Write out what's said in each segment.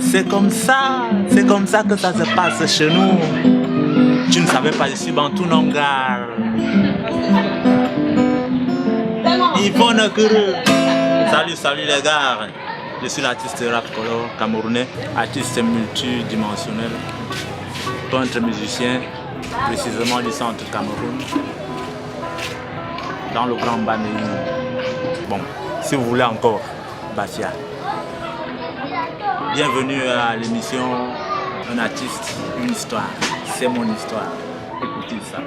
C'est comme ça que ça se passe chez nous. Tu ne savais pas, je suis Bantou Nongar. Yvonne Kuru. Salut les gars. Je suis l'artiste rap color camerounais, artiste multidimensionnel, peintre musicien, précisément du centre Cameroun, dans le Grand Banéi. Bon, si vous voulez encore, Batia. Bienvenue à l'émission Un artiste, une histoire. C'est mon histoire. Écoutez ça.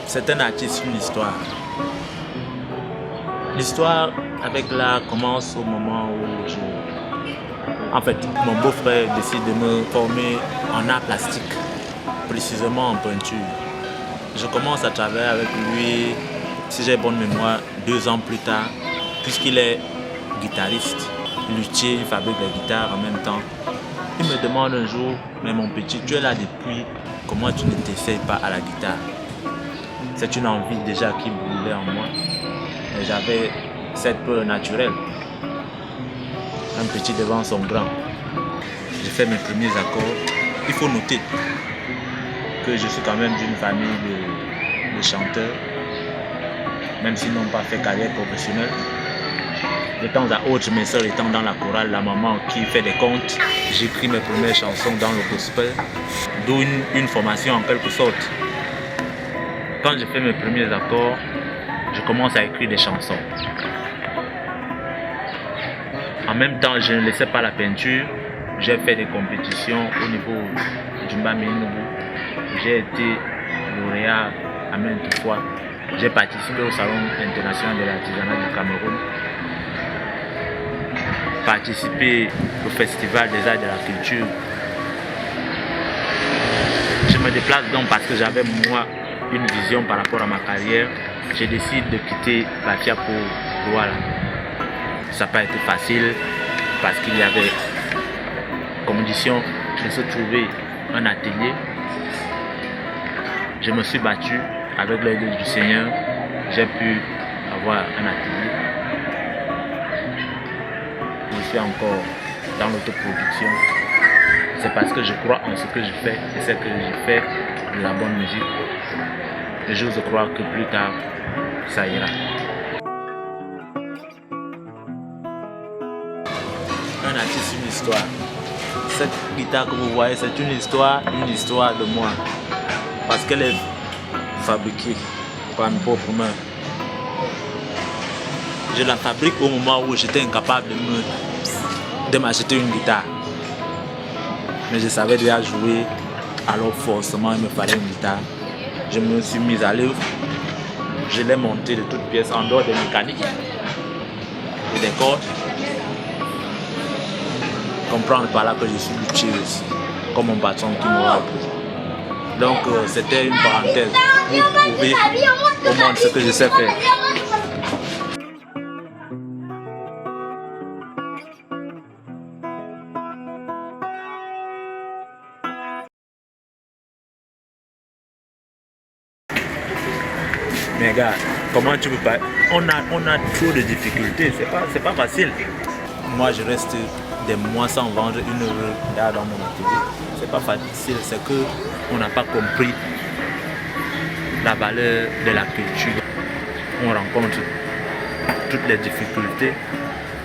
C'est un artiste, une histoire. L'histoire avec l'art commence au moment où en fait, mon beau-frère décide de me former en art plastique, précisément en peinture. Je commence à travailler avec lui, si j'ai bonne mémoire, 2 ans plus tard, puisqu'il est guitariste, luthier, il fabrique des guitares en même temps. Il me demande un jour, mais mon petit, tu es là depuis, comment tu ne t'essayes pas à la guitare? C'est une envie déjà qui brûlait en moi. Et j'avais cette peur naturelle. Un petit devant son grand. J'ai fait mes premiers accords. Il faut noter que je suis quand même d'une famille de chanteurs, même s'ils n'ont pas fait carrière professionnelle. De temps à autre, mes soeurs étant dans la chorale, la maman qui fait des contes, j'écris mes premières chansons dans le gospel, d'où une formation en quelque sorte. Quand je fais mes premiers accords, je commence à écrire des chansons. En même temps, je ne laissais pas la peinture. J'ai fait des compétitions au niveau du Mbaminoubou. J'ai été lauréat à maintes fois. J'ai participé au Salon international de l'artisanat du Cameroun. Participé au Festival des arts et de la culture. Je me déplace donc parce que j'avais moi une vision par rapport à ma carrière. Je décide de quitter Batia pour Douala. Ça n'a pas été facile parce qu'il y avait condition de se trouver un atelier. Je me suis battu avec l'aide du Seigneur. J'ai pu avoir un atelier. Je suis encore dans l'autoproduction. C'est parce que je crois en ce que je fais et c'est que je fais de la bonne musique. Et j'ose croire que plus tard, ça ira. Un artiste, une histoire. Cette guitare que vous voyez, c'est une histoire de moi. Parce qu'elle est fabriquée par mes propres mains. Je la fabrique au moment où j'étais incapable de m'acheter une guitare. Mais je savais déjà jouer, alors forcément il me fallait une guitare. Je me suis mis à l'œuvre. Je l'ai monté de toutes pièces en dehors des mécaniques et des cordes. Comprendre par là que je suis luthier aussi, comme mon patron qui m'aura appris. Donc c'était une parenthèse pour prouver au monde ce que je sais faire. Mais gars, comment tu peux pas... On a trop de difficultés, c'est pas facile. Moi je reste des mois sans vendre une œuvre d'art dans mon atelier. C'est pas facile, c'est que on n'a pas compris la valeur de la culture. On rencontre toutes les difficultés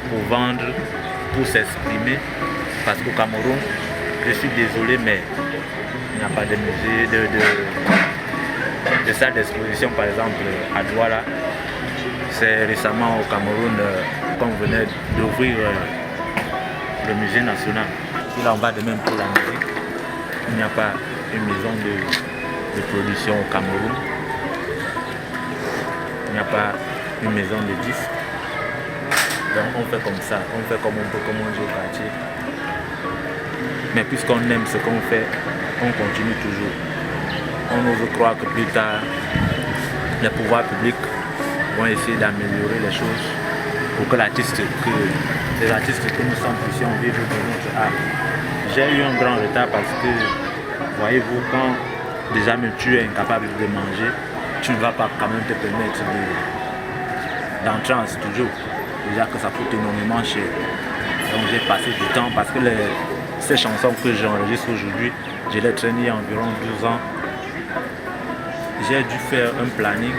pour vendre, pour s'exprimer. Parce qu'au Cameroun, je suis désolé, mais il n'y a pas de musée, de salle d'exposition, par exemple à Douala. C'est récemment au Cameroun qu'on venait d'ouvrir le musée national. Il en va de même pour la musique. Il n'y a pas une maison de production au Cameroun. Il n'y a pas une maison de disques. Donc on fait comme ça, on fait comme on peut, comme on dit au quartier. Mais puisqu'on aime ce qu'on fait, on continue toujours. On ose croire que plus tard, les pouvoirs publics vont essayer d'améliorer les choses pour que les artistes que nous sommes puissions vivre de notre art. J'ai eu un grand retard parce que, voyez-vous, quand déjà même tu es incapable de manger, tu ne vas pas quand même te permettre d'entrer en studio. Déjà que ça coûte énormément cher. Donc j'ai passé du temps parce que ces chansons que j'enregistre aujourd'hui, je les traîné il y a environ 12 ans. J'ai dû faire un planning.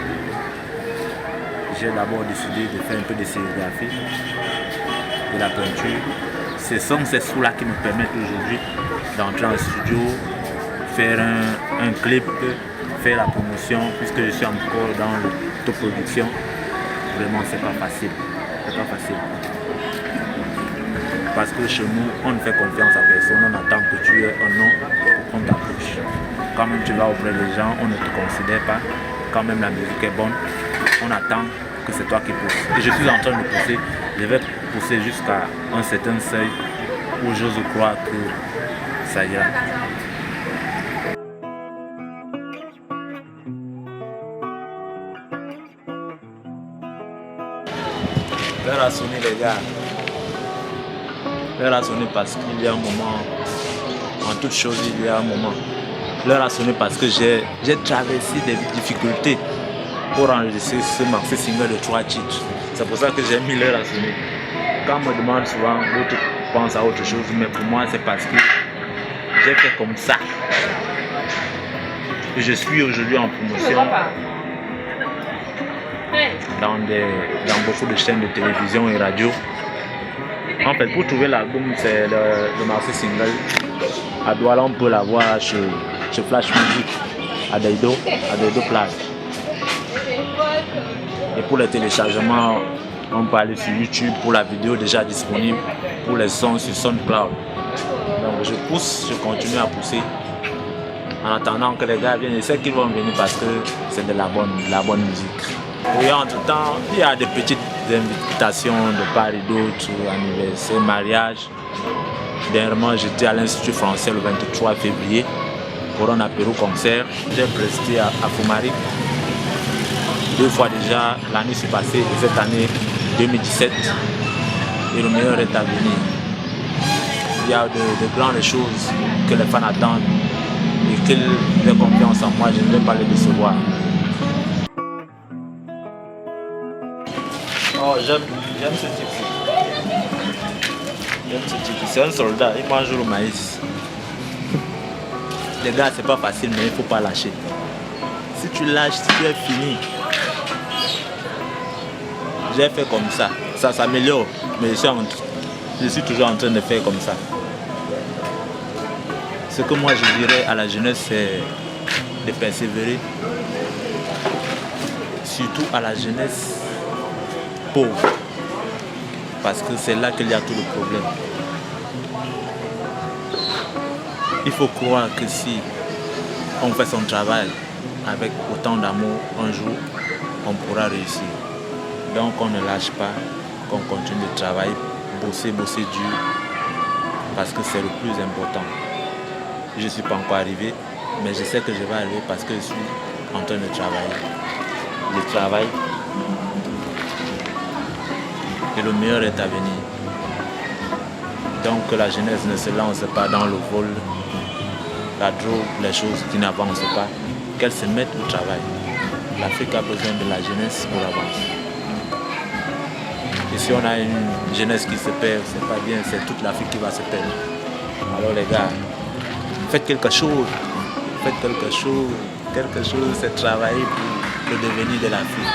J'ai d'abord décidé de faire un peu de sérigraphie, de la peinture. Ce sont ces sous-là qui me permettent aujourd'hui d'entrer en studio, faire un clip, faire la promotion, puisque je suis encore dans l'autoproduction. Vraiment, c'est pas facile. C'est pas facile. Parce que chez nous, on ne fait confiance à personne, on attend que tu aies un nom pour qu'on t'approche. Quand même tu vas auprès des gens, on ne te considère pas. Quand même la musique est bonne, on attend que c'est toi qui pousses. Et je suis en train de pousser, je vais pousser jusqu'à un certain seuil où j'ose croire que ça ira. L'heure a sonné les gars. L'heure a sonné parce qu'il y a un moment, en toute chose il y a un moment. L'heure a sonné parce que j'ai traversé des difficultés pour enregistrer ce single de 3 titres. C'est pour ça que j'ai mis l'heure à sonner. Quand on me demande souvent, d'autres pensent à autre chose, mais pour moi c'est parce que j'ai fait comme ça. Et je suis aujourd'hui en promotion dans beaucoup de chaînes de télévision et radio. En fait, pour trouver l'album, c'est le marché single. À Douala, on peut l'avoir chez Flash Music, à Daido Plage. Et pour les téléchargements, on peut aller sur YouTube pour la vidéo déjà disponible, pour les sons sur SoundCloud. Donc je pousse, je continue à pousser. En attendant que les gars viennent, je sais qu'ils vont venir parce que c'est de la bonne musique. Et entre-temps, il y a des petites invitations de part et d'autre, anniversaire, mariage. Dernièrement, j'étais à l'Institut français le 23 février pour un apéro concert. J'ai presté à Fumari 2 fois déjà, l'année s'est passée et cette année 2017. Et le meilleur est à venir. Il y a de grandes choses que les fans attendent et qu'ils aient confiance en moi, je ne vais pas les décevoir. Oh, j'aime ce type-ci. J'aime ce type-ci. C'est un soldat, il mange le maïs. Les gars, c'est pas facile, mais il faut pas lâcher. Si tu lâches, tu es fini. J'ai fait comme ça. Ça s'améliore, mais je suis toujours en train de faire comme ça. Ce que moi je dirais à la jeunesse, c'est de persévérer. Surtout à la jeunesse pauvre. Parce que c'est là qu'il y a tout le problème. Il faut croire que si on fait son travail avec autant d'amour, un jour, on pourra réussir. Donc on ne lâche pas, qu'on continue de travailler, bosser dur, parce que c'est le plus important. Je ne suis pas encore arrivé, mais je sais que je vais arriver parce que je suis en train de travailler. Je travaille et le meilleur est à venir. Donc que la jeunesse ne se lance pas dans le vol, la drogue, les choses qui n'avancent pas, qu'elle se mette au travail. L'Afrique a besoin de la jeunesse pour avancer. Et si on a une jeunesse qui se perd, c'est pas bien, c'est toute l'Afrique qui va se perdre. Alors les gars, faites quelque chose, c'est travailler pour le devenir de l'Afrique.